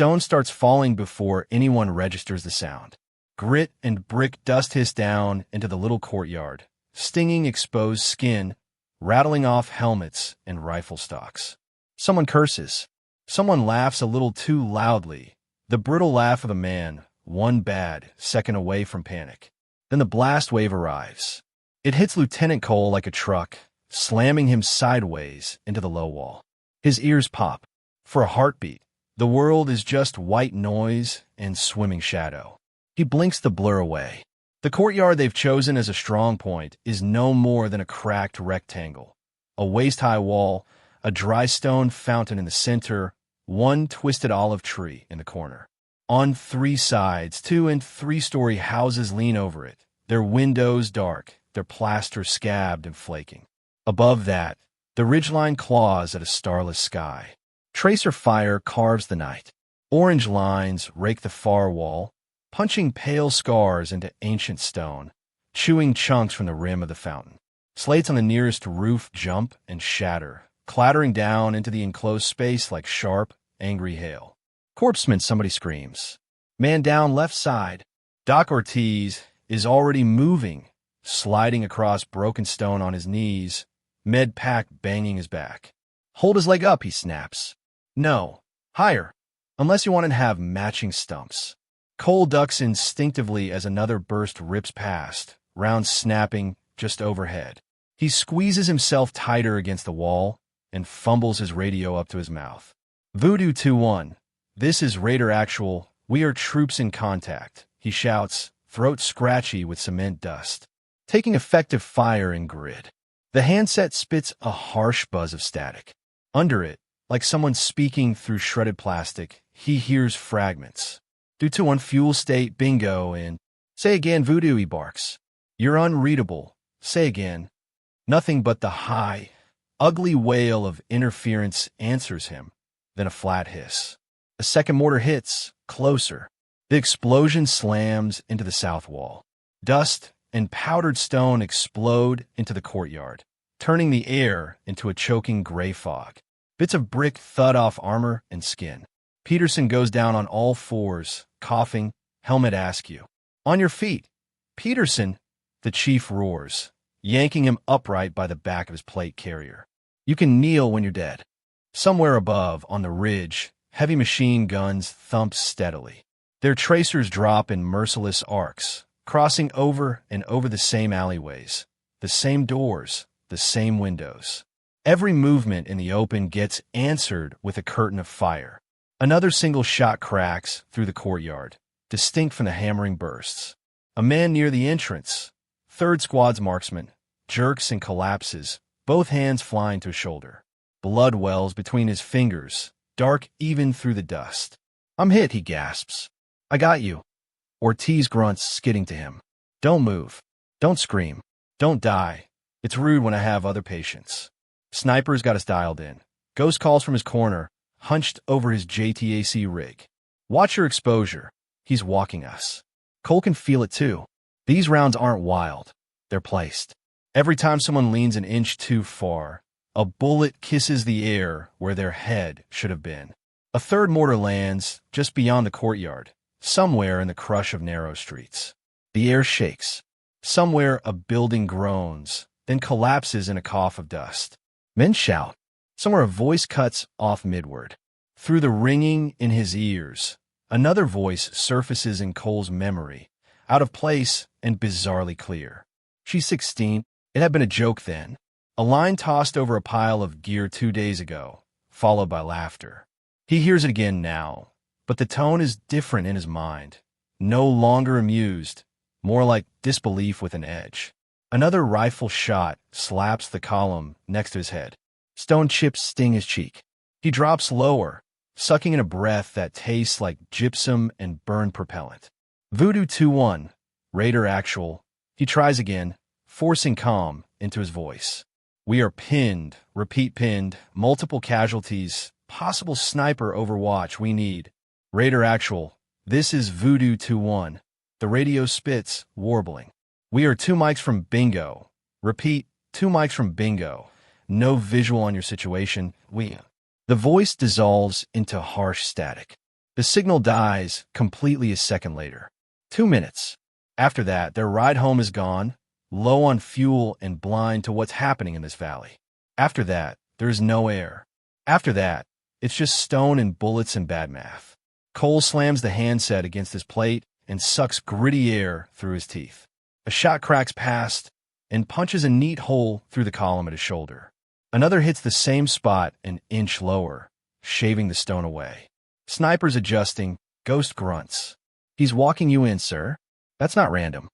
Stone starts falling before anyone registers the sound. Grit and brick dust hiss down into the little courtyard, stinging exposed skin, rattling off helmets and rifle stocks. Someone curses. Someone laughs a little too loudly, the brittle laugh of a man, one bad second away from panic. Then the blast wave arrives. It hits Lieutenant Cole like a truck, slamming him sideways into the low wall. His ears pop. For a heartbeat, the world is just white noise and swimming shadow. He blinks the blur away. The courtyard they've chosen as a strong point is no more than a cracked rectangle. A waist-high wall, a dry stone fountain in the center, one twisted olive tree in the corner. On three sides, 2- and 3-story houses lean over it, their windows dark, their plaster scabbed and flaking. Above that, the ridgeline claws at a starless sky. Tracer fire carves the night. Orange lines rake the far wall, punching pale scars into ancient stone, chewing chunks from the rim of the fountain. Slates on the nearest roof jump and shatter, clattering down into the enclosed space like sharp, angry hail. Corpseman, somebody screams. Man down left side. Doc Ortiz is already moving, sliding across broken stone on his knees, med pack banging his back. Hold his leg up, he snaps. No, higher, unless you want to have matching stumps. Cole ducks instinctively as another burst rips past, rounds snapping just overhead. He squeezes himself tighter against the wall and fumbles his radio up to his mouth. Voodoo 2-1. This is Raider Actual. We are troops in contact, he shouts, throat scratchy with cement dust. Taking effective fire in grid. The handset spits a harsh buzz of static. Under it, like someone speaking through shredded plastic, he hears fragments. Due to unfuel state, bingo, and say again, Voodoo, he barks. You're unreadable. Say again. Nothing but the high, ugly wail of interference answers him, then a flat hiss. A second mortar hits, closer. The explosion slams into the south wall. Dust and powdered stone explode into the courtyard, turning the air into a choking gray fog. Bits of brick thud off armor and skin. Peterson goes down on all fours, coughing, helmet askew. On your feet. Peterson, the chief roars, yanking him upright by the back of his plate carrier. You can kneel when you're dead. Somewhere above, on the ridge, heavy machine guns thump steadily. Their tracers drop in merciless arcs, crossing over and over the same alleyways, the same doors, the same windows. Every movement in the open gets answered with a curtain of fire. Another single shot cracks through the courtyard, distinct from the hammering bursts. A man near the entrance, 3rd Squad's marksman, jerks and collapses, both hands flying to his shoulder. Blood wells between his fingers, dark even through the dust. I'm hit, he gasps. I got you. Ortiz grunts, skidding to him. Don't move. Don't scream. Don't die. It's rude when I have other patients. Sniper's got us dialed in. Ghost calls from his corner, hunched over his JTAC rig. Watch your exposure. He's walking us. Cole can feel it too. These rounds aren't wild. They're placed. Every time someone leans an inch too far, a bullet kisses the air where their head should have been. A third mortar lands just beyond the courtyard, somewhere in the crush of narrow streets. The air shakes. Somewhere a building groans, then collapses in a cough of dust. Men shout. Somewhere a voice cuts off midward. Through the ringing in his ears, another voice surfaces in Cole's memory, out of place and bizarrely clear. She's 16. It had been a joke then. A line tossed over a pile of gear 2 days ago, followed by laughter. He hears it again now, but the tone is different in his mind. No longer amused, more like disbelief with an edge. Another rifle shot slaps the column next to his head. Stone chips sting his cheek. He drops lower, sucking in a breath that tastes like gypsum and burned propellant. Voodoo 2-1, Raider Actual. He tries again, forcing calm into his voice. We are pinned, repeat pinned, multiple casualties, possible sniper overwatch we need. Raider Actual. This is Voodoo 2-1. The radio spits, warbling. We are 2 mics from bingo. Repeat, 2 mics from bingo. No visual on your situation. The voice dissolves into harsh static. The signal dies completely a second later. 2 minutes. After that, their ride home is gone, low on fuel and blind to what's happening in this valley. After that, there is no air. After that, it's just stone and bullets and bad math. Cole slams the handset against his plate and sucks gritty air through his teeth. A shot cracks past and punches a neat hole through the column at his shoulder. Another hits the same spot an inch lower, shaving the stone away. Sniper's adjusting, Ghost grunts. "He's walking you in, sir. That's not random."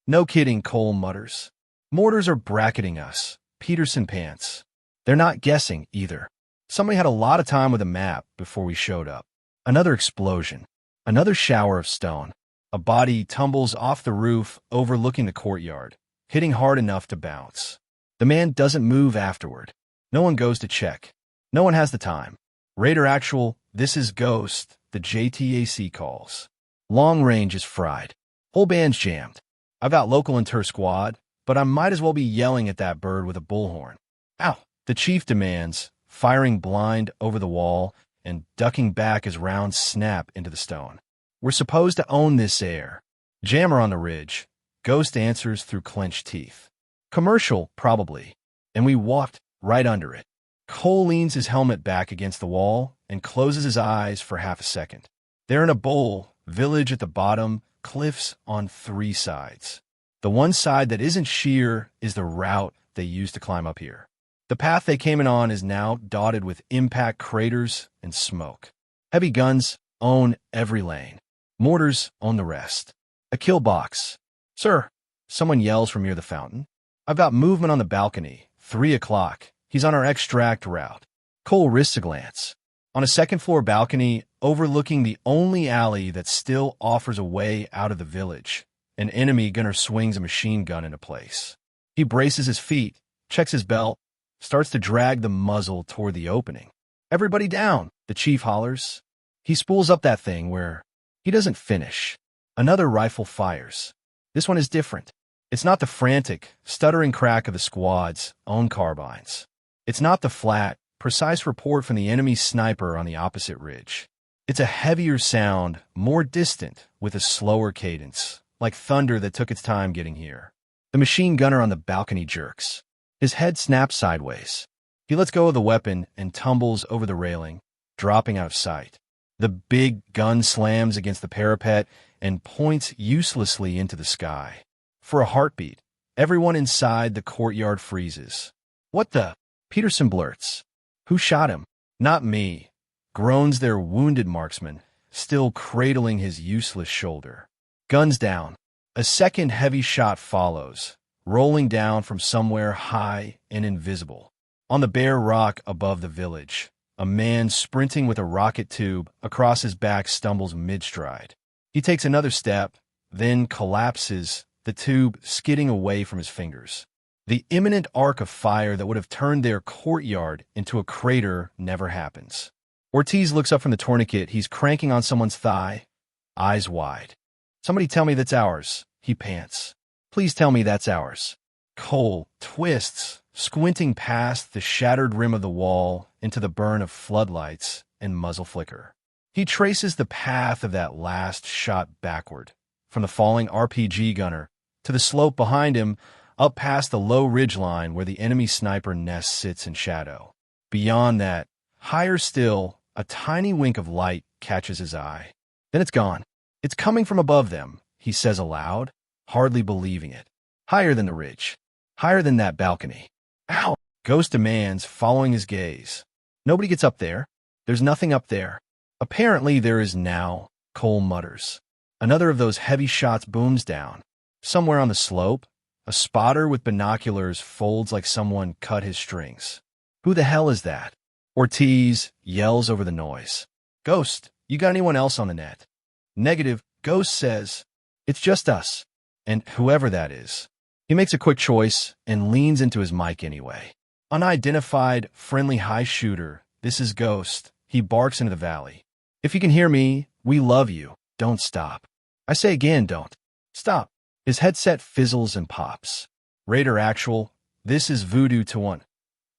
"No kidding," Cole mutters. "Mortars are bracketing us. Peterson pants." They're not guessing, either. Somebody had a lot of time with a map before we showed up. Another explosion. Another shower of stone. A body tumbles off the roof overlooking the courtyard, hitting hard enough to bounce. The man doesn't move afterward. No one goes to check. No one has the time. Raider Actual, this is Ghost, the JTAC calls. Long range is fried. Whole band's jammed. I've got local inter squad, but I might as well be yelling at that bird with a bullhorn. Ow! The chief demands, firing blind over the wall and ducking back as rounds snap into the stone. "We're supposed to own this air." "Jammer on the ridge." Ghost answers through clenched teeth. "Commercial, probably." And we walked right under it. Cole leans his helmet back against the wall and closes his eyes for half a second. They're in a bowl, village at the bottom, cliffs on 3 sides. The one side that isn't sheer is the route they used to climb up here. The path they came in on is now dotted with impact craters and smoke. Heavy guns own every lane. Mortars own the rest. A kill box. "Sir," someone yells from near the fountain. "I've got movement on the balcony. 3 o'clock. He's on our extract route." Cole risks a glance. On a second-floor balcony overlooking the only alley that still offers a way out of the village, an enemy gunner swings a machine gun into place. He braces his feet, checks his belt, starts to drag the muzzle toward the opening. "Everybody down," the chief hollers. He spools up that thing where he doesn't finish. Another rifle fires. This one is different. It's not the frantic, stuttering crack of the squad's own carbines. It's not the flat, precise report from the enemy sniper on the opposite ridge. It's a heavier sound, more distant, with a slower cadence, like thunder that took its time getting here. The machine gunner on the balcony jerks. His head snaps sideways. He lets go of the weapon and tumbles over the railing, dropping out of sight. The big gun slams against the parapet and points uselessly into the sky. For a heartbeat, everyone inside the courtyard freezes. "What the?" Peterson blurts. "Who shot him?" "Not me," groans their wounded marksman, still cradling his useless shoulder. Guns down. A second heavy shot follows, rolling down from somewhere high and invisible. On the bare rock above the village, a man sprinting with a rocket tube across his back stumbles mid-stride. He takes another step, then collapses, the tube skidding away from his fingers. The imminent arc of fire that would have turned their courtyard into a crater never happens. Ortiz looks up from the tourniquet he's cranking on someone's thigh, eyes wide. "Somebody tell me that's ours," he pants. "Please tell me that's ours." Cole twists, squinting past the shattered rim of the wall into the burn of floodlights and muzzle flicker. He traces the path of that last shot backward, from the falling RPG gunner to the slope behind him, up past the low ridgeline where the enemy sniper nest sits in shadow. Beyond that, higher still, a tiny wink of light catches his eye. Then it's gone. "It's coming from above them," he says aloud, hardly believing it. "Higher than the ridge. Higher than that balcony." "Ow!" Ghost demands, following his gaze. "Nobody gets up there. There's nothing up there." "Apparently there is now," Cole mutters. Another of those heavy shots booms down. Somewhere on the slope, a spotter with binoculars folds like someone cut his strings. "Who the hell is that?" Ortiz yells over the noise. "Ghost, you got anyone else on the net?" "Negative," Ghost says. "It's just us. And whoever that is." He makes a quick choice and leans into his mic anyway. "Unidentified, friendly high shooter, this is Ghost." He barks into the valley. "If you can hear me, we love you. Don't stop. I say again, don't stop." His headset fizzles and pops. "Raider Actual, this is Voodoo to 1.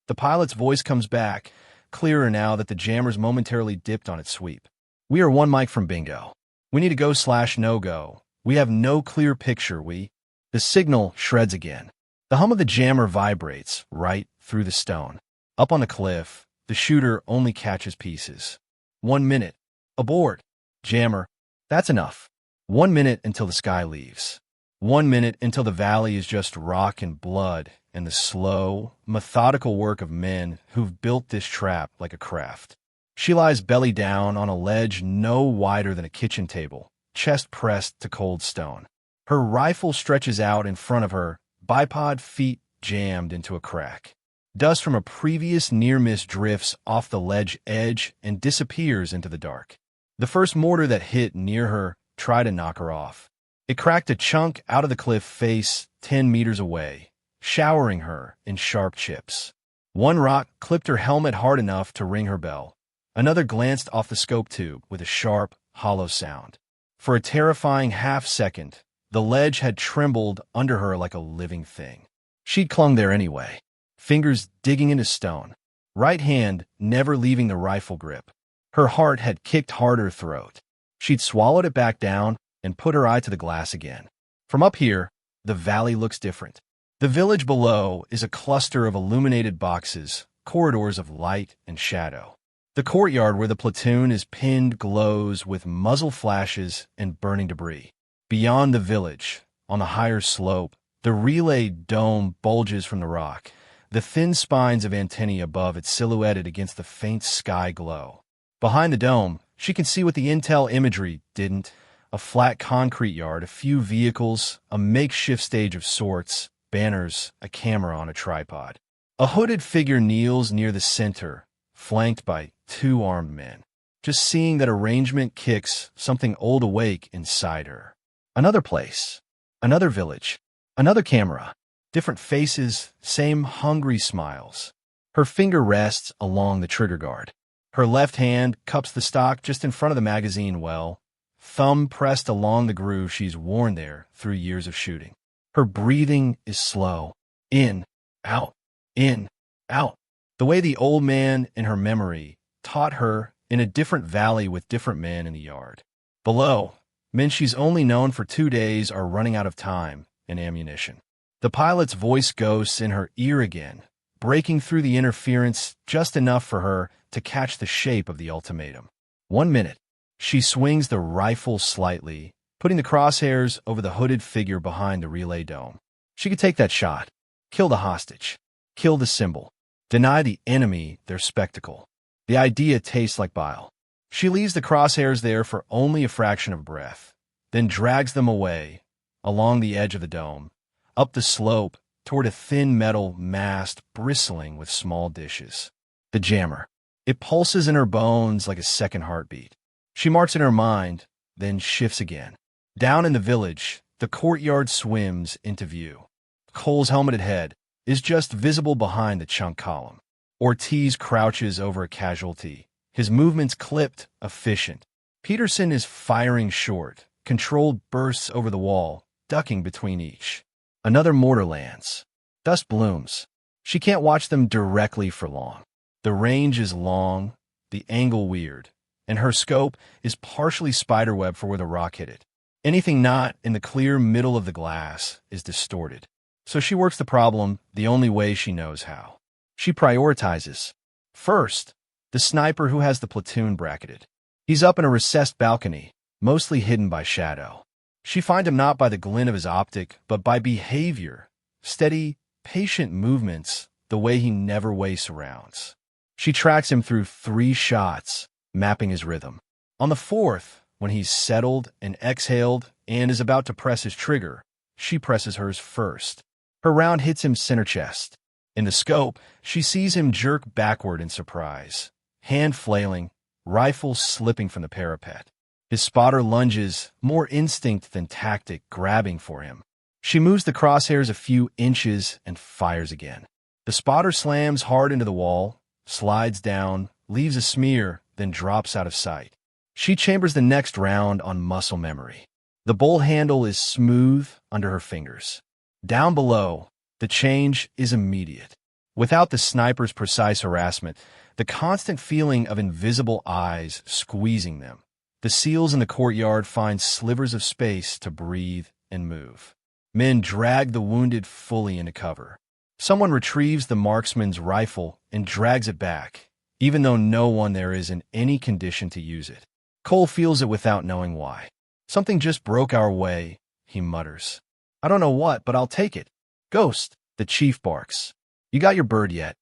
The pilot's voice comes back, clearer now that the jammer's momentarily dipped on its sweep. We are one mic from bingo. We need to go/no-go. We have no clear picture, The signal shreds again. The hum of the jammer vibrates right through the stone. Up on the cliff, the shooter only catches pieces. 1 minute. Aboard. Jammer. That's enough. 1 minute until the sky leaves. 1 minute until the valley is just rock and blood and the slow, methodical work of men who've built this trap like a craft. She lies belly down on a ledge no wider than a kitchen table, chest pressed to cold stone. Her rifle stretches out in front of her, bipod feet jammed into a crack. Dust from a previous near-miss drifts off the ledge edge and disappears into the dark. The first mortar that hit near her tried to knock her off. It cracked a chunk out of the cliff face 10 meters away, showering her in sharp chips. One rock clipped her helmet hard enough to ring her bell. Another glanced off the scope tube with a sharp, hollow sound. For a terrifying half-second, the ledge had trembled under her like a living thing. She'd clung there anyway, fingers digging into stone, right hand never leaving the rifle grip. Her heart had kicked harder throat. She'd swallowed it back down and put her eye to the glass again. From up here, the valley looks different. The village below is a cluster of illuminated boxes, corridors of light and shadow. The courtyard where the platoon is pinned glows with muzzle flashes and burning debris. Beyond the village, on the higher slope, the relay dome bulges from the rock, the thin spines of antennae above it silhouetted against the faint sky glow. Behind the dome, she can see what the intel imagery didn't. A flat concrete yard, a few vehicles, a makeshift stage of sorts, banners, a camera on a tripod. A hooded figure kneels near the center, flanked by 2 armed men. Just seeing that arrangement kicks something old awake inside her. Another place, another village, another camera, different faces, same hungry smiles. Her finger rests along the trigger guard. Her left hand cups the stock just in front of the magazine well, thumb pressed along the groove she's worn there through years of shooting. Her breathing is slow. In, out, in, out. The way the old man in her memory taught her in a different valley with different men in the yard. Below, men she's only known for 2 days are running out of time and ammunition. The pilot's voice ghosts in her ear again, breaking through the interference just enough for her to catch the shape of the ultimatum. 1 minute. She swings the rifle slightly, putting the crosshairs over the hooded figure behind the relay dome. She could take that shot, kill the hostage, kill the symbol, deny the enemy their spectacle. The idea tastes like bile. She leaves the crosshairs there for only a fraction of a breath, then drags them away, along the edge of the dome, up the slope, toward a thin metal mast bristling with small dishes. The jammer. It pulses in her bones like a second heartbeat. She marks in her mind, then shifts again. Down in the village, the courtyard swims into view. Cole's helmeted head is just visible behind the chunk column. Ortiz crouches over a casualty, his movements clipped, efficient. Peterson is firing short, controlled bursts over the wall, ducking between each. Another mortar lands. Dust blooms. She can't watch them directly for long. The range is long, the angle weird, and her scope is partially spiderweb for where the rock hit it. Anything not in the clear middle of the glass is distorted. So she works the problem the only way she knows how. She prioritizes. First, the sniper who has the platoon bracketed. He's up in a recessed balcony, mostly hidden by shadow. She finds him not by the glint of his optic, but by behavior, steady, patient movements, the way he never wastes rounds. She tracks him through 3 shots, mapping his rhythm. On the 4th, when he's settled and exhaled and is about to press his trigger, she presses hers first. Her round hits him center chest. In the scope, she sees him jerk backward in surprise, hand flailing, rifle slipping from the parapet. His spotter lunges, more instinct than tactic, grabbing for him. She moves the crosshairs a few inches and fires again. The spotter slams hard into the wall, slides down, leaves a smear, then drops out of sight. She chambers the next round on muscle memory. The bowl handle is smooth under her fingers. Down below, the change is immediate. Without the sniper's precise harassment, the constant feeling of invisible eyes squeezing them, The seals in the courtyard find slivers of space to breathe and move. Men drag the wounded fully into cover. Someone retrieves the marksman's rifle and drags it back, even though no one there is in any condition to use it. Cole feels it without knowing why. Something just broke our way, he mutters. I don't know what, but I'll take it. Ghost, the chief barks. You got your bird yet?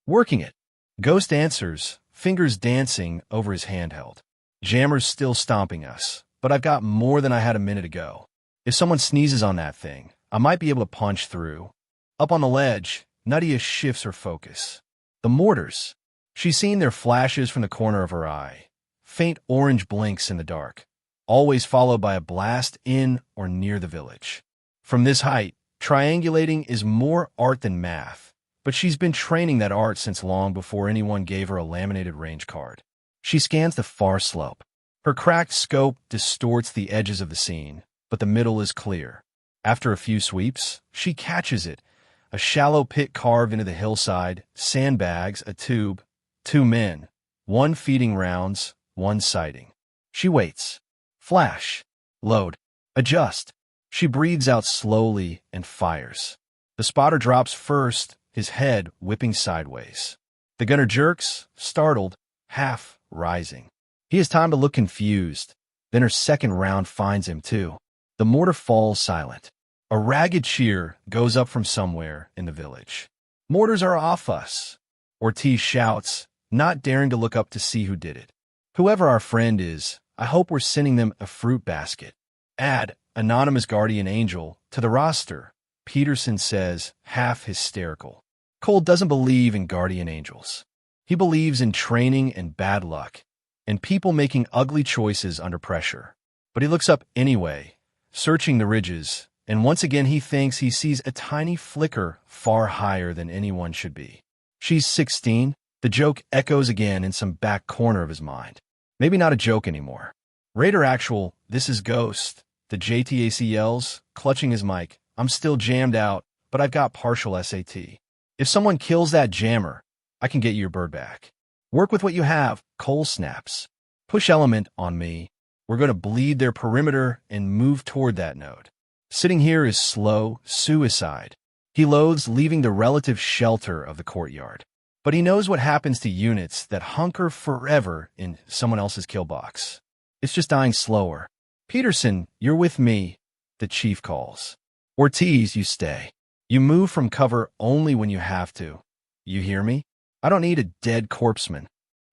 Working it. Ghost answers, fingers dancing over his handheld. Jammer's still stomping us, but I've got more than I had a minute ago. If someone sneezes on that thing, I might be able to punch through. Up on the ledge, Nadia shifts her focus. The mortars. She's seen their flashes from the corner of her eye. Faint orange blinks in the dark, always followed by a blast in or near the village. From this height, triangulating is more art than math, but she's been training that art since long before anyone gave her a laminated range card. She scans the far slope. Her cracked scope distorts the edges of the scene, but the middle is clear. After a few sweeps, she catches it. A shallow pit carved into the hillside, sandbags, a tube, 2 men, 1 feeding rounds, 1 sighting. She waits. Flash. Load. Adjust. She breathes out slowly and fires. The spotter drops first, his head whipping sideways. The gunner jerks, startled, half rising. He has time to look confused. Then her second round finds him too. The mortar falls silent. A ragged cheer goes up from somewhere in the village. Mortars are off us. Ortiz shouts, not daring to look up to see who did it. Whoever our friend is, I hope we're sending them a fruit basket. Add anonymous guardian angel to the roster, Peterson says, half hysterical. Cole doesn't believe in guardian angels. He believes in training and bad luck, and people making ugly choices under pressure. But he looks up anyway, searching the ridges, and once again he thinks he sees a tiny flicker far higher than anyone should be. She's 16. The joke echoes again in some back corner of his mind. Maybe not a joke anymore. Raider Actual, this is Ghost. The JTAC yells, clutching his mic. I'm still jammed out, but I've got partial SAT. If someone kills that jammer, I can get you your bird back. Work with what you have, Cole snaps. Push element on me. We're going to bleed their perimeter and move toward that node. Sitting here is slow suicide. He loathes leaving the relative shelter of the courtyard. But he knows what happens to units that hunker forever in someone else's kill box. It's just dying slower. Peterson, you're with me, the chief calls. Ortiz, you stay. You move from cover only when you have to. You hear me? I don't need a dead corpseman.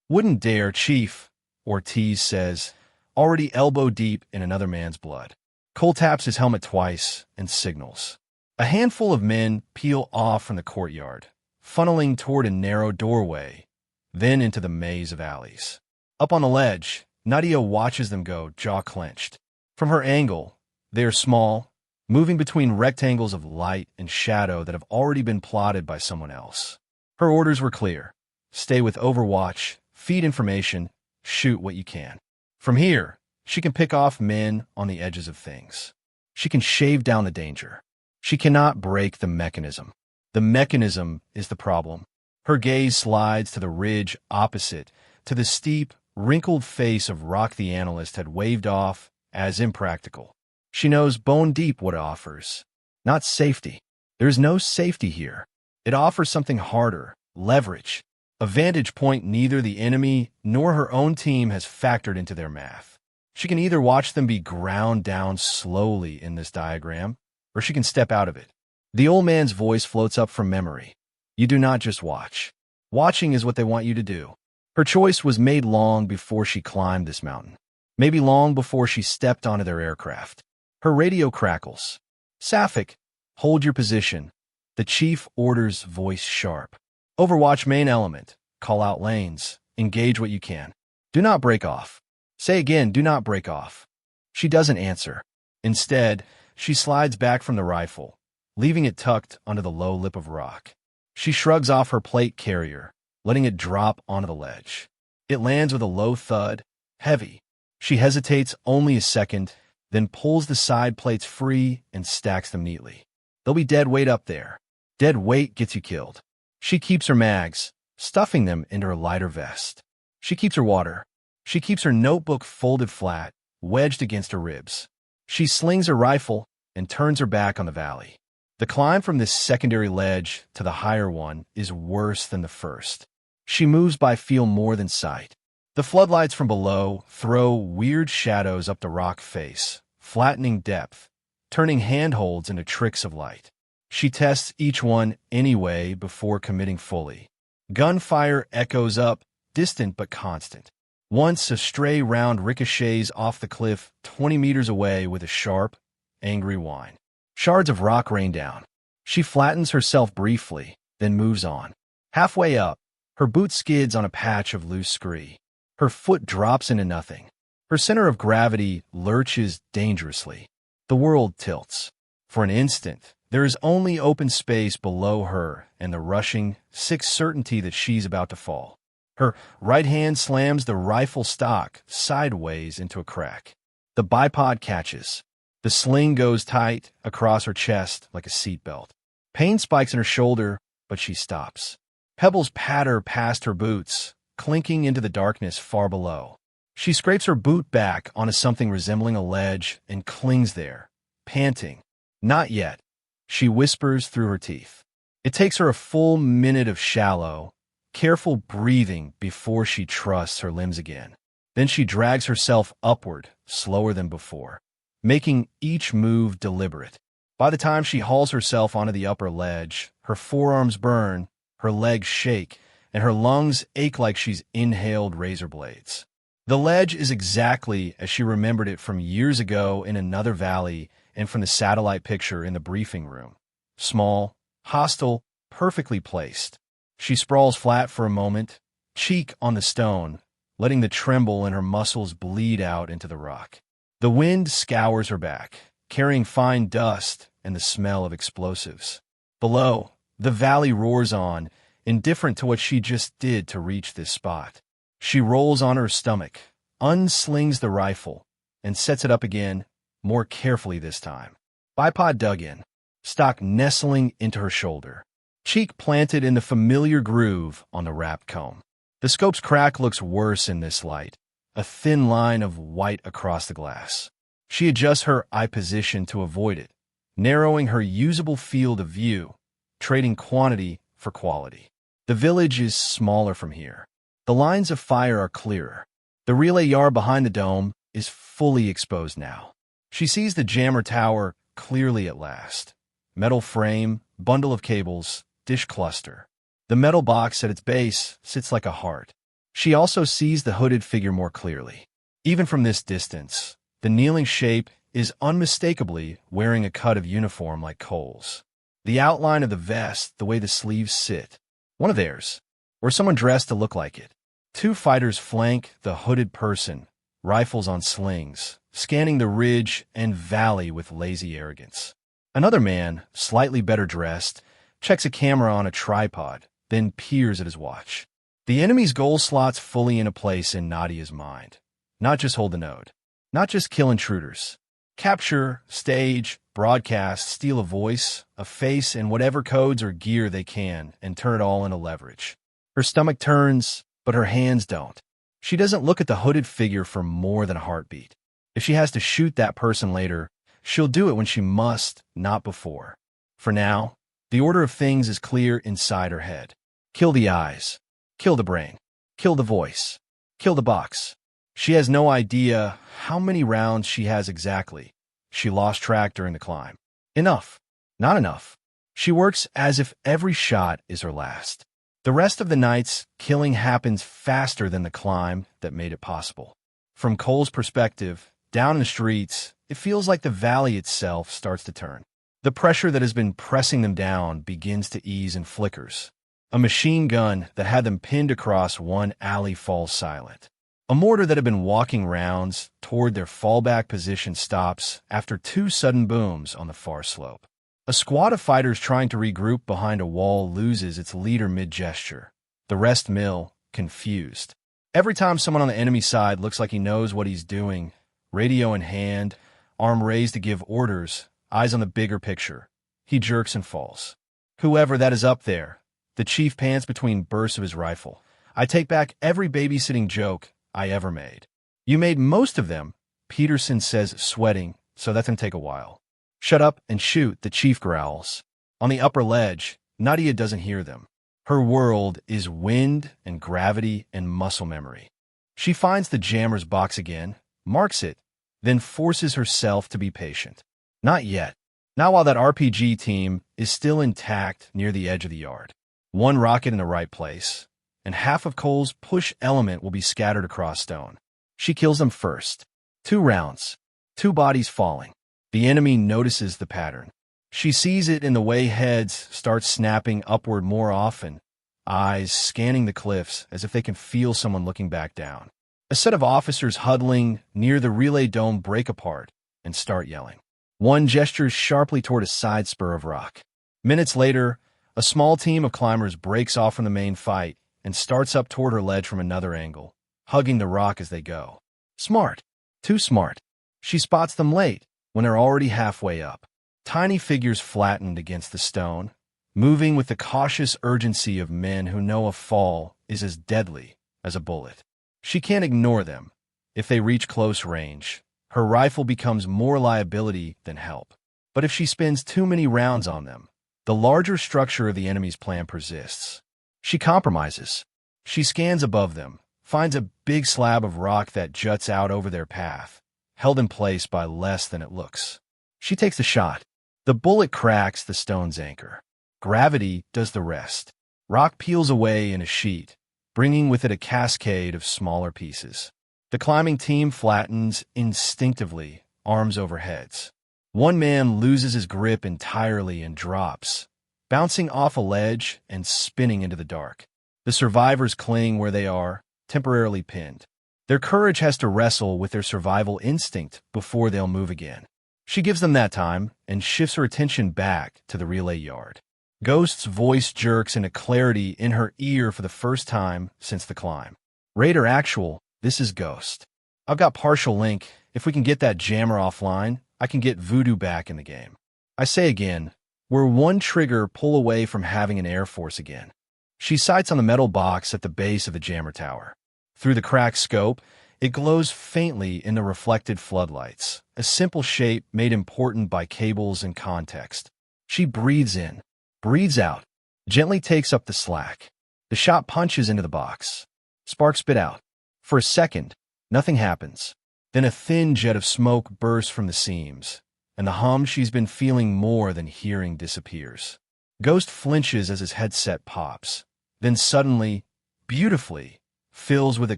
Wouldn't dare, Chief, Ortiz says, already elbow deep in another man's blood. Cole taps his helmet twice and signals. A handful of men peel off from the courtyard, funneling toward a narrow doorway, then into the maze of alleys. Up on the ledge, Nadia watches them go, jaw clenched. From her angle, they are small, moving between rectangles of light and shadow that have already been plotted by someone else. Her orders were clear. Stay with Overwatch, feed information, shoot what you can. From here, she can pick off men on the edges of things. She can shave down the danger. She cannot break the mechanism. The mechanism is the problem. Her gaze slides to the ridge opposite, to the steep, wrinkled face of Rock the Analyst had waved off as impractical. She knows bone deep what it offers. Not safety. There is no safety here. It offers something harder, leverage, a vantage point neither the enemy nor her own team has factored into their math. She can either watch them be ground down slowly in this diagram, or she can step out of it. The old man's voice floats up from memory. You do not just watch. Watching is what they want you to do. Her choice was made long before she climbed this mountain. Maybe long before she stepped onto their aircraft. Her radio crackles. Safik, hold your position. The chief orders, voice sharp. Overwatch main element. Call out lanes. Engage what you can. Do not break off. Say again, do not break off. She doesn't answer. Instead, she slides back from the rifle, leaving it tucked under the low lip of rock. She shrugs off her plate carrier, letting it drop onto the ledge. It lands with a low thud, heavy. She hesitates only a second, then pulls the side plates free and stacks them neatly. They'll be dead weight up there. Dead weight gets you killed. She keeps her mags, stuffing them into her lighter vest. She keeps her water. She keeps her notebook folded flat, wedged against her ribs. She slings her rifle and turns her back on the valley. The climb from this secondary ledge to the higher one is worse than the first. She moves by feel more than sight. The floodlights from below throw weird shadows up the rock face, flattening depth, turning handholds into tricks of light. She tests each one anyway before committing fully. Gunfire echoes up, distant but constant. Once a stray round ricochets off the cliff 20 meters away with a sharp, angry whine. Shards of rock rain down. She flattens herself briefly, then moves on. Halfway up, her boot skids on a patch of loose scree. Her foot drops into nothing. Her center of gravity lurches dangerously. The world tilts. For an instant, there is only open space below her and the rushing, sick certainty that she's about to fall. Her right hand slams the rifle stock sideways into a crack. The bipod catches. The sling goes tight across her chest like a seatbelt. Pain spikes in her shoulder, but she stops. Pebbles patter past her boots, clinking into the darkness far below. She scrapes her boot back onto something resembling a ledge and clings there, panting. Not yet, she whispers through her teeth. It takes her a full minute of shallow, careful breathing before she trusts her limbs again. Then she drags herself upward, slower than before, making each move deliberate. By the time she hauls herself onto the upper ledge, her forearms burn, her legs shake, and her lungs ache like she's inhaled razor blades. The ledge is exactly as she remembered it from years ago in another valley and from the satellite picture in the briefing room. Small, hostile, perfectly placed. She sprawls flat for a moment, cheek on the stone, letting the tremble in her muscles bleed out into the rock. The wind scours her back, carrying fine dust and the smell of explosives. Below, the valley roars on, indifferent to what she just did to reach this spot. She rolls on her stomach, unslings the rifle, and sets it up again, more carefully this time. Bipod dug in, stock nestling into her shoulder, cheek planted in the familiar groove on the wrapped comb. The scope's crack looks worse in this light, a thin line of white across the glass. She adjusts her eye position to avoid it, narrowing her usable field of view, trading quantity for quality. The village is smaller from here. The lines of fire are clearer. The relay yard behind the dome is fully exposed now. She sees the jammer tower clearly at last. Metal frame, bundle of cables, dish cluster. The metal box at its base sits like a heart. She also sees the hooded figure more clearly. Even from this distance, the kneeling shape is unmistakably wearing a cut of uniform like Cole's. The outline of the vest, the way the sleeves sit. One of theirs, or someone dressed to look like it. Two fighters flank the hooded person, rifles on slings, scanning the ridge and valley with lazy arrogance. Another man, slightly better dressed, checks a camera on a tripod, then peers at his watch. The enemy's goal slots fully into place in Nadia's mind. Not just hold the node. Not just kill intruders. Capture, stage, broadcast, steal a voice, a face, and whatever codes or gear they can, and turn it all into leverage. Her stomach turns, but her hands don't. She doesn't look at the hooded figure for more than a heartbeat. If she has to shoot that person later, she'll do it when she must, not before. For now, the order of things is clear inside her head. Kill the eyes. Kill the brain. Kill the voice. Kill the box. She has no idea how many rounds she has exactly. She lost track during the climb. Enough. Not enough. She works as if every shot is her last. The rest of the nights, killing happens faster than the climb that made it possible. From Cole's perspective, down in the streets, it feels like the valley itself starts to turn. The pressure that has been pressing them down begins to ease and flickers. A machine gun that had them pinned across one alley falls silent. A mortar that had been walking rounds toward their fallback position stops after two sudden booms on the far slope. A squad of fighters trying to regroup behind a wall loses its leader mid-gesture. The rest mill, confused. Every time someone on the enemy side looks like he knows what he's doing, radio in hand, arm raised to give orders, eyes on the bigger picture, he jerks and falls. Whoever that is up there, the chief pants between bursts of his rifle. I take back every babysitting joke I ever made. You made most of them, Peterson says, sweating, so that's gonna take a while. Shut up and shoot, the chief growls. On the upper ledge, Nadia doesn't hear them. Her world is wind and gravity and muscle memory. She finds the jammer's box again, marks it, then forces herself to be patient. Not yet. Not while that RPG team is still intact near the edge of the yard. One rocket in the right place, and half of Cole's push element will be scattered across stone. She kills them first. 2 rounds. 2 bodies falling. The enemy notices the pattern. She sees it in the way heads start snapping upward more often, eyes scanning the cliffs as if they can feel someone looking back down. A set of officers huddling near the relay dome break apart and start yelling. One gestures sharply toward a side spur of rock. Minutes later, a small team of climbers breaks off from the main fight and starts up toward her ledge from another angle, hugging the rock as they go. Smart. Too smart. She spots them late, when they're already halfway up. Tiny figures flattened against the stone, moving with the cautious urgency of men who know a fall is as deadly as a bullet. She can't ignore them. If they reach close range, her rifle becomes more liability than help. But if she spends too many rounds on them, the larger structure of the enemy's plan persists. She compromises. She scans above them, finds a big slab of rock that juts out over their path, held in place by less than it looks. She takes the shot. The bullet cracks the stone's anchor. Gravity does the rest. Rock peels away in a sheet, bringing with it a cascade of smaller pieces. The climbing team flattens instinctively, arms over heads. One man loses his grip entirely and drops, bouncing off a ledge and spinning into the dark. The survivors cling where they are, temporarily pinned. Their courage has to wrestle with their survival instinct before they'll move again. She gives them that time and shifts her attention back to the relay yard. Ghost's voice jerks into clarity in her ear for the first time since the climb. Raider Actual, this is Ghost. I've got partial link. If we can get that jammer offline, I can get Voodoo back in the game. I say again, we're one trigger pull away from having an Air Force again. She sights on the metal box at the base of the jammer tower. Through the cracked scope, it glows faintly in the reflected floodlights, a simple shape made important by cables and context. She breathes in, breathes out, gently takes up the slack. The shot punches into the box. Sparks spit out. For a second, nothing happens. Then a thin jet of smoke bursts from the seams, and the hum she's been feeling more than hearing disappears. Ghost flinches as his headset pops, then suddenly, beautifully, fills with a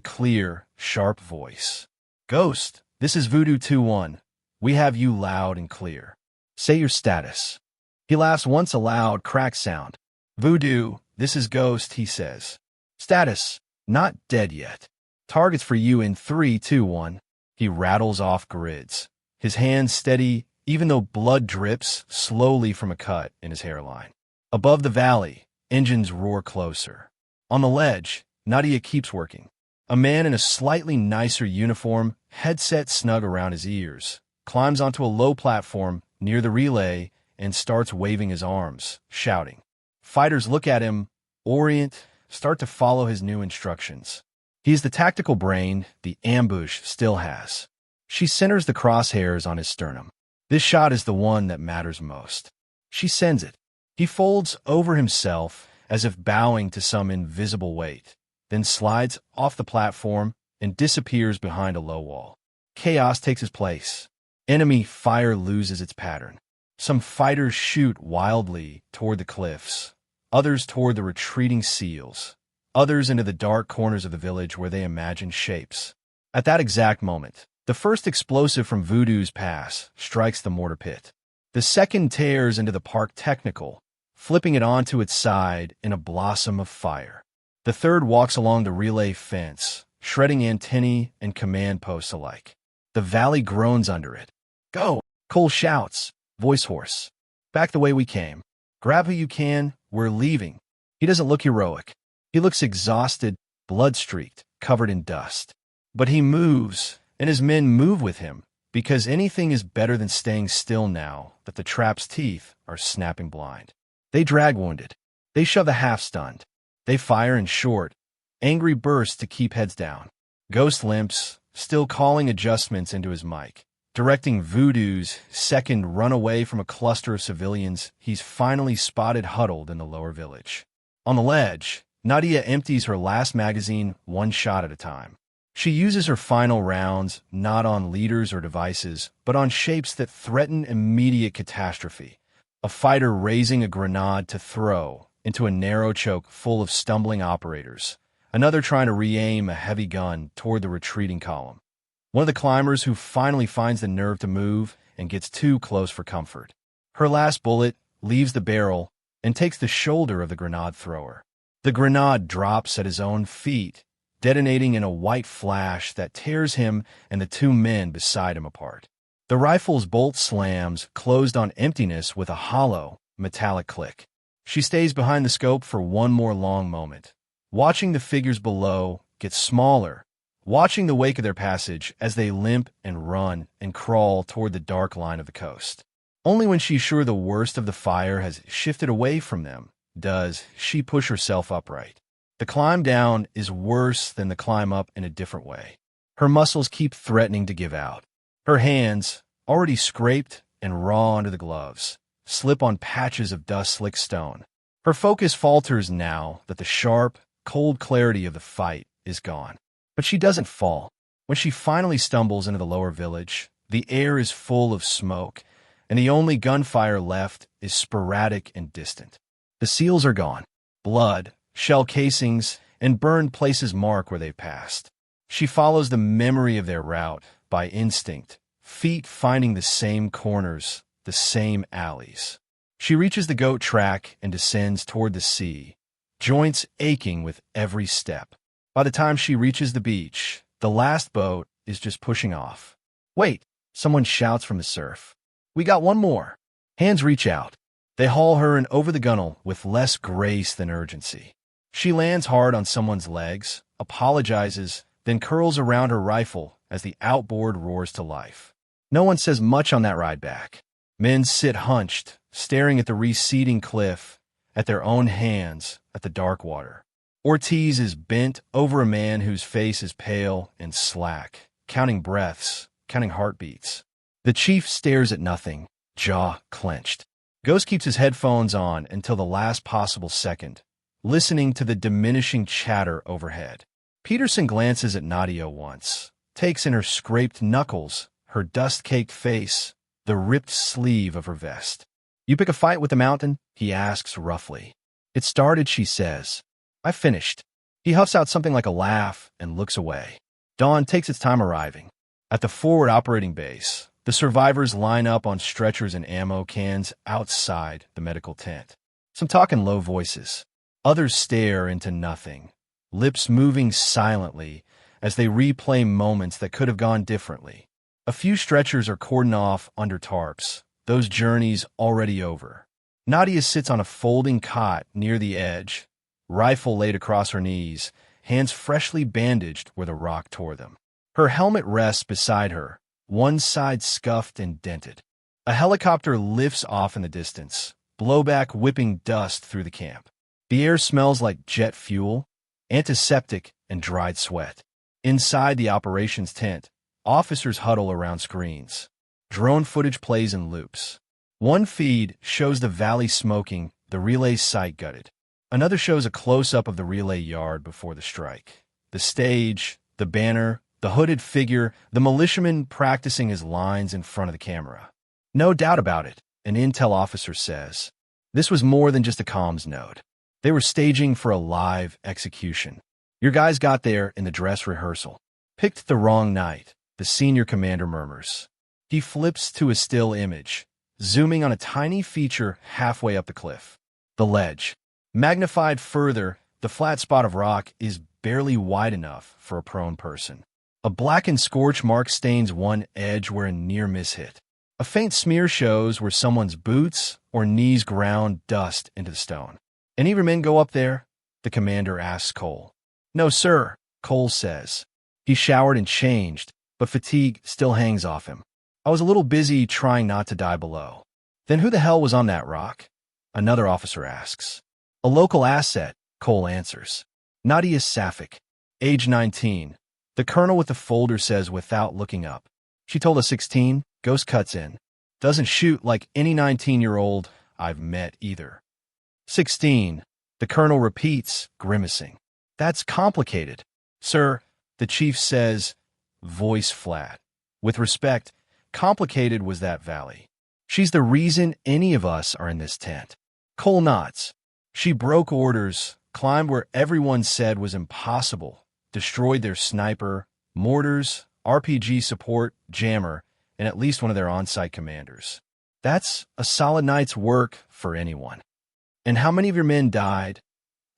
clear, sharp voice. Ghost, this is Voodoo 2-1. We have you loud and clear. Say your status. He laughs once, a loud crack sound. Voodoo, this is Ghost, he says. Status, not dead yet. Targets for you in 3, 2, 1. He rattles off grids, his hands steady even though blood drips slowly from a cut in his hairline. Above the valley, engines roar closer. On the ledge, Nadia keeps working. A man in a slightly nicer uniform, headset snug around his ears, climbs onto a low platform near the relay and starts waving his arms, shouting. Fighters look at him, orient, start to follow his new instructions. He's the tactical brain the ambush still has. She centers the crosshairs on his sternum. This shot is the one that matters most. She sends it. He folds over himself as if bowing to some invisible weight, then slides off the platform and disappears behind a low wall. Chaos takes his place. Enemy fire loses its pattern. Some fighters shoot wildly toward the cliffs, others toward the retreating seals, others into the dark corners of the village where they imagine shapes. At that exact moment, the first explosive from Voodoo's pass strikes the mortar pit. The second tears into the park technical, flipping it onto its side in a blossom of fire. The third walks along the relay fence, shredding antennae and command posts alike. The valley groans under it. Go! Cole shouts, voice hoarse. Back the way we came. Grab who you can, we're leaving. He doesn't look heroic. He looks exhausted, blood-streaked, covered in dust. But he moves, and his men move with him, because anything is better than staying still now that the trap's teeth are snapping blind. They drag wounded. They shove the half-stunned. They fire in short, angry bursts to keep heads down. Ghost limps, still calling adjustments into his mic, directing Voodoo's second runaway from a cluster of civilians he's finally spotted huddled in the lower village. On the ledge, Nadia empties her last magazine one shot at a time. She uses her final rounds not on leaders or devices, but on shapes that threaten immediate catastrophe. A fighter raising a grenade to throw into a narrow choke full of stumbling operators. Another trying to re-aim a heavy gun toward the retreating column. One of the climbers who finally finds the nerve to move and gets too close for comfort. Her last bullet leaves the barrel and takes the shoulder of the grenade thrower. The grenade drops at his own feet, detonating in a white flash that tears him and the two men beside him apart. The rifle's bolt slams closed on emptiness with a hollow, metallic click. She stays behind the scope for one more long moment, watching the figures below get smaller, watching the wake of their passage as they limp and run and crawl toward the dark line of the coast. Only when she's sure the worst of the fire has shifted away from them does she push herself upright. The climb down is worse than the climb up in a different way. Her muscles keep threatening to give out. Her hands, already scraped and raw under the gloves, slip on patches of dust-slick stone. Her focus falters now that the sharp, cold clarity of the fight is gone. But she doesn't fall. When she finally stumbles into the lower village, the air is full of smoke, and the only gunfire left is sporadic and distant. The seals are gone. Blood, shell casings, and burned places mark where they passed. She follows the memory of their route by instinct, feet finding the same corners, the same alleys. She reaches the goat track and descends toward the sea, joints aching with every step. By the time she reaches the beach, the last boat is just pushing off. "Wait!" someone shouts from the surf. "We got one more." Hands reach out. They haul her in over the gunwale with less grace than urgency. She lands hard on someone's legs, apologizes, then curls around her rifle as the outboard roars to life. No one says much on that ride back. Men sit hunched, staring at the receding cliff, at their own hands, at the dark water. Ortiz is bent over a man whose face is pale and slack, counting breaths, counting heartbeats. The chief stares at nothing, jaw clenched. Ghost keeps his headphones on until the last possible second, listening to the diminishing chatter overhead. Peterson glances at Nadia once, takes in her scraped knuckles, her dust-caked face, the ripped sleeve of her vest. "You pick a fight with the mountain?" he asks roughly. "It started," she says. "I finished." He huffs out something like a laugh and looks away. Dawn takes its time arriving. At the forward operating base, the survivors line up on stretchers and ammo cans outside the medical tent. Some talk in low voices. Others stare into nothing, lips moving silently as they replay moments that could have gone differently. A few stretchers are cordoned off under tarps, those journeys already over. Nadia sits on a folding cot near the edge, rifle laid across her knees, hands freshly bandaged where the rock tore them. Her helmet rests beside her, one side scuffed and dented. A helicopter lifts off in the distance, blowback whipping dust through the camp. The air smells like jet fuel, antiseptic, and dried sweat. Inside the operations tent, officers huddle around screens. Drone footage plays in loops. One feed shows the valley smoking, the relay site gutted. Another shows a close-up of the relay yard before the strike. The stage, the banner, the hooded figure, the militiaman practicing his lines in front of the camera. "No doubt about it," an intel officer says. This was more than just a comms node. They were staging for a live execution. "Your guys got there in the dress rehearsal. Picked the wrong night," the senior commander murmurs. He flips to a still image, zooming on a tiny feature halfway up the cliff. The ledge. Magnified further, the flat spot of rock is barely wide enough for a prone person. A blackened scorch mark stains one edge where a near miss hit. A faint smear shows where someone's boots or knees ground dust into the stone. "Any of your men go up there?" the commander asks Cole. "No, sir," Cole says. He showered and changed, but fatigue still hangs off him. "I was a little busy trying not to die below." "Then who the hell was on that rock?" another officer asks. "A local asset," Cole answers. Nadia Safik, age 19. The colonel with the folder says without looking up. She told us 16, Ghost cuts in. Doesn't shoot like any 19-year-old I've met either. 16, the colonel repeats, grimacing. That's complicated. Sir, the chief says, voice flat. With respect, complicated was that valley. She's the reason any of us are in this tent. Cole nods. She broke orders, climbed where everyone said was impossible, destroyed their sniper, mortars, RPG support, jammer, and at least one of their on-site commanders. That's a solid night's work for anyone. And how many of your men died?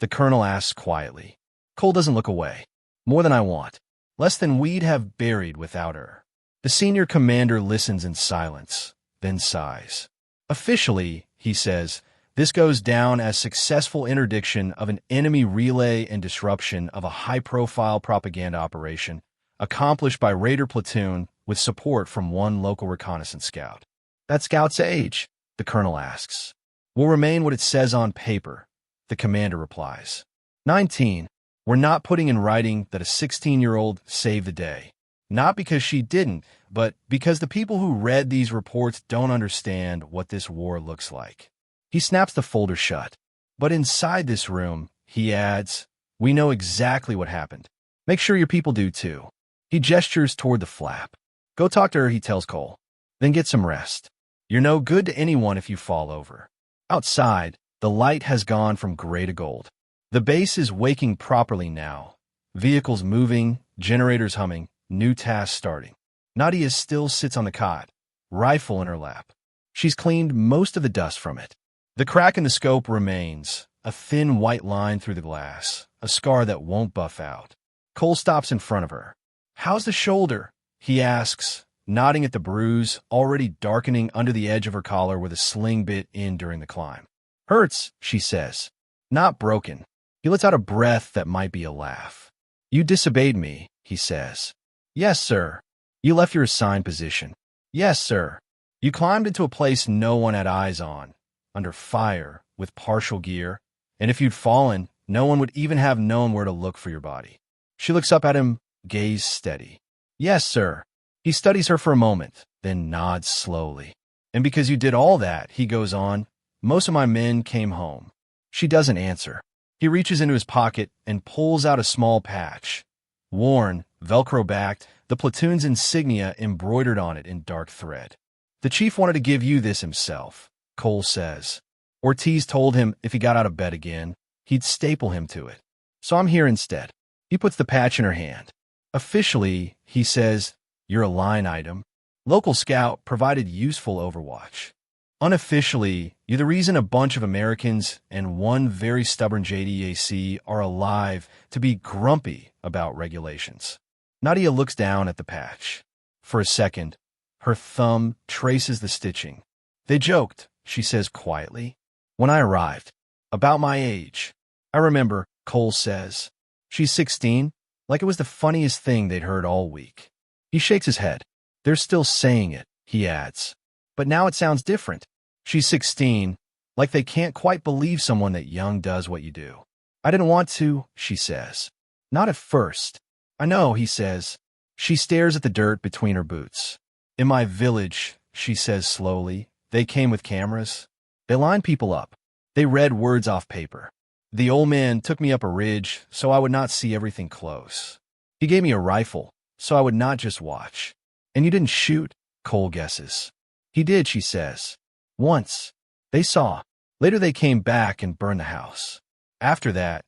The colonel asks quietly. Cole doesn't look away. More than I want. Less than we'd have buried without her. The senior commander listens in silence, then sighs. Officially, he says, this goes down as successful interdiction of an enemy relay and disruption of a high-profile propaganda operation accomplished by Raider Platoon with support from one local reconnaissance scout. That scout's age? The colonel asks. Will remain what it says on paper, the commander replies. 19. We're not putting in writing that a 16-year-old saved the day. Not because she didn't, but because the people who read these reports don't understand what this war looks like. He snaps the folder shut. But inside this room, he adds, we know exactly what happened. Make sure your people do too. He gestures toward the flap. Go talk to her, he tells Cole. Then get some rest. You're no good to anyone if you fall over. Outside, the light has gone from gray to gold. The base is waking properly now. Vehicles moving, generators humming, new tasks starting. Nadia still sits on the cot, rifle in her lap. She's cleaned most of the dust from it. The crack in the scope remains, a thin white line through the glass, a scar that won't buff out. Cole stops in front of her. How's the shoulder? He asks, nodding at the bruise, already darkening under the edge of her collar where the sling bit in during the climb. Hurts, she says. Not broken. He lets out a breath that might be a laugh. You disobeyed me, he says. Yes, sir. You left your assigned position. Yes, sir. You climbed into a place no one had eyes on, under fire, with partial gear, and if you'd fallen, no one would even have known where to look for your body. She looks up at him, gaze steady. Yes, sir. He studies her for a moment, then nods slowly. And because you did all that, he goes on, most of my men came home. She doesn't answer. He reaches into his pocket and pulls out a small patch. Worn, Velcro-backed, the platoon's insignia embroidered on it in dark thread. The chief wanted to give you this himself, Cole says. Ortiz told him if he got out of bed again, he'd staple him to it. So I'm here instead. He puts the patch in her hand. Officially, he says, you're a line item. Local scout provided useful overwatch. Unofficially, you're the reason a bunch of Americans and one very stubborn JDAC are alive to be grumpy about regulations. Nadia looks down at the patch. For a second, her thumb traces the stitching. They joked, she says quietly. When I arrived, about my age. I remember, Cole says. She's 16, like it was the funniest thing they'd heard all week. He shakes his head. They're still saying it, he adds. But now it sounds different. She's 16, like they can't quite believe someone that young does what you do. I didn't want to, she says. Not at first. I know, he says. She stares at the dirt between her boots. In my village, she says slowly, they came with cameras. They lined people up. They read words off paper. The old man took me up a ridge so I would not see everything close. He gave me a rifle so I would not just watch. And you didn't shoot, Cole guesses. He did, she says. Once. They saw. Later they came back and burned the house. After that,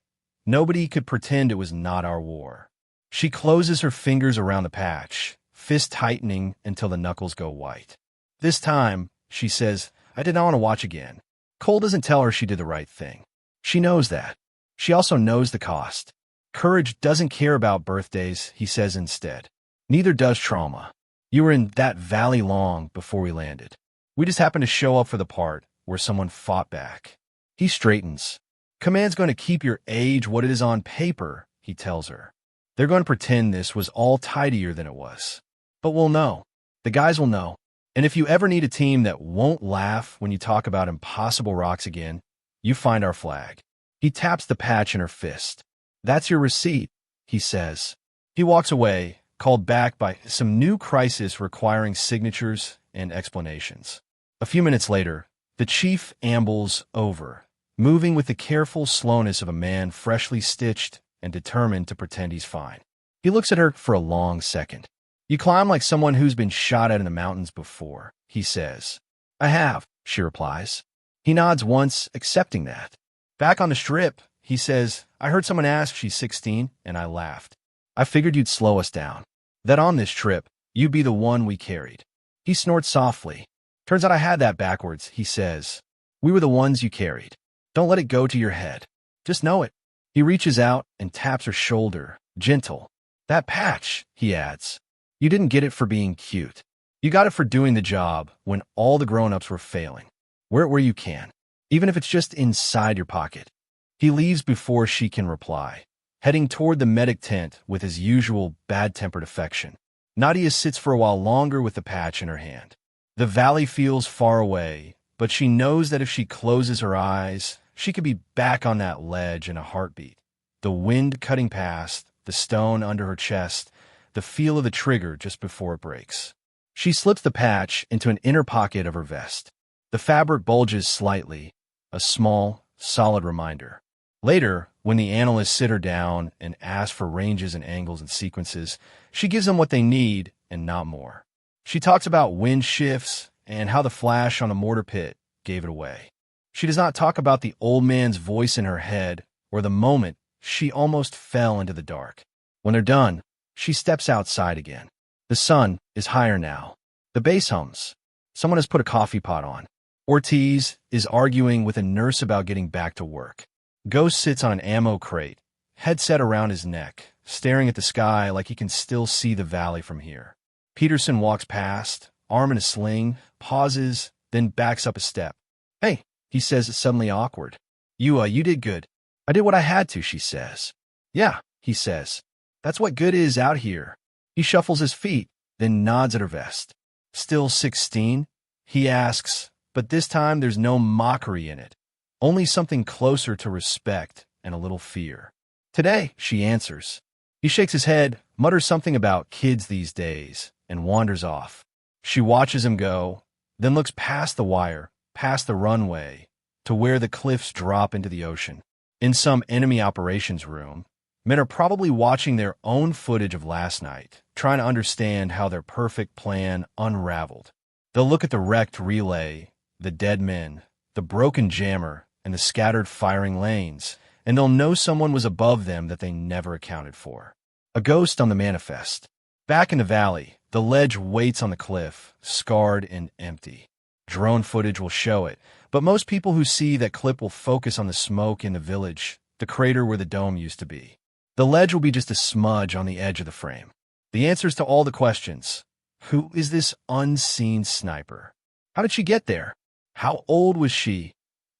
nobody could pretend it was not our war. She closes her fingers around the patch, fist tightening until the knuckles go white. This time, she says, I did not want to watch again. Cole doesn't tell her she did the right thing. She knows that. She also knows the cost. Courage doesn't care about birthdays, he says instead. Neither does trauma. You were in that valley long before we landed. We just happened to show up for the part where someone fought back. He straightens. Command's going to keep your age what it is on paper, he tells her. They're going to pretend this was all tidier than it was. But we'll know. The guys will know. And if you ever need a team that won't laugh when you talk about impossible rocks again, you find our flag. He taps the patch in her fist. That's your receipt, he says. He walks away, called back by some new crisis requiring signatures and explanations. A few minutes later, the chief ambles over, moving with the careful slowness of a man freshly stitched and determined to pretend he's fine. He looks at her for a long second. "You climb like someone who's been shot at in the mountains before," he says. "I have," she replies. He nods once, accepting that. "Back on the strip," he says, "I heard someone ask if she's 16, and I laughed. I figured you'd slow us down. That on this trip, you'd be the one we carried." He snorts softly. "Turns out I had that backwards," he says. "We were the ones you carried. Don't let it go to your head. Just know it." He reaches out and taps her shoulder, gentle. "That patch," he adds. "You didn't get it for being cute. You got it for doing the job when all the grown-ups were failing. Wear it where you can, even if it's just inside your pocket." He leaves before she can reply, heading toward the medic tent with his usual bad-tempered affection. Nadia sits for a while longer with the patch in her hand. The valley feels far away, but she knows that if she closes her eyes, she could be back on that ledge in a heartbeat. The wind cutting past, the stone under her chest, the feel of the trigger just before it breaks. She slips the patch into an inner pocket of her vest. The fabric bulges slightly, a small, solid reminder. Later, when the analysts sit her down and ask for ranges and angles and sequences, she gives them what they need and not more. She talks about wind shifts and how the flash on a mortar pit gave it away. She does not talk about the old man's voice in her head or the moment she almost fell into the dark. When they're done, she steps outside again. The sun is higher now. The bass hums. Someone has put a coffee pot on. Ortiz is arguing with a nurse about getting back to work. Ghost sits on an ammo crate, headset around his neck, staring at the sky like he can still see the valley from here. Peterson walks past, arm in a sling, pauses, then backs up a step. "Hey," he says, suddenly awkward. You did good." "I did what I had to," she says. "Yeah," he says. "That's what good is out here." He shuffles his feet, then nods at her vest. "Still 16?" he asks, but this time there's no mockery in it. Only something closer to respect and a little fear. "Today," she answers. He shakes his head, mutters something about kids these days, and wanders off. She watches him go, then looks past the wire, past the runway, to where the cliffs drop into the ocean. In some enemy operations room, men are probably watching their own footage of last night, trying to understand how their perfect plan unraveled. They'll look at the wrecked relay, the dead men, the broken jammer, and the scattered firing lanes, and they'll know someone was above them that they never accounted for. A ghost on the manifest. Back in the valley, the ledge waits on the cliff, scarred and empty. Drone footage will show it, but most people who see that clip will focus on the smoke in the village, the crater where the dome used to be. The ledge will be just a smudge on the edge of the frame. The answers to all the questions. Who is this unseen sniper? How did she get there? How old was she?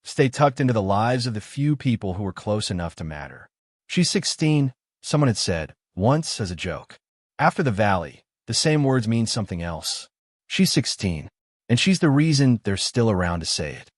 Stay tucked into the lives of the few people who were close enough to matter. "She's 16, someone had said, once as a joke. After the valley, the same words mean something else. She's 16, and she's the reason they're still around to say it.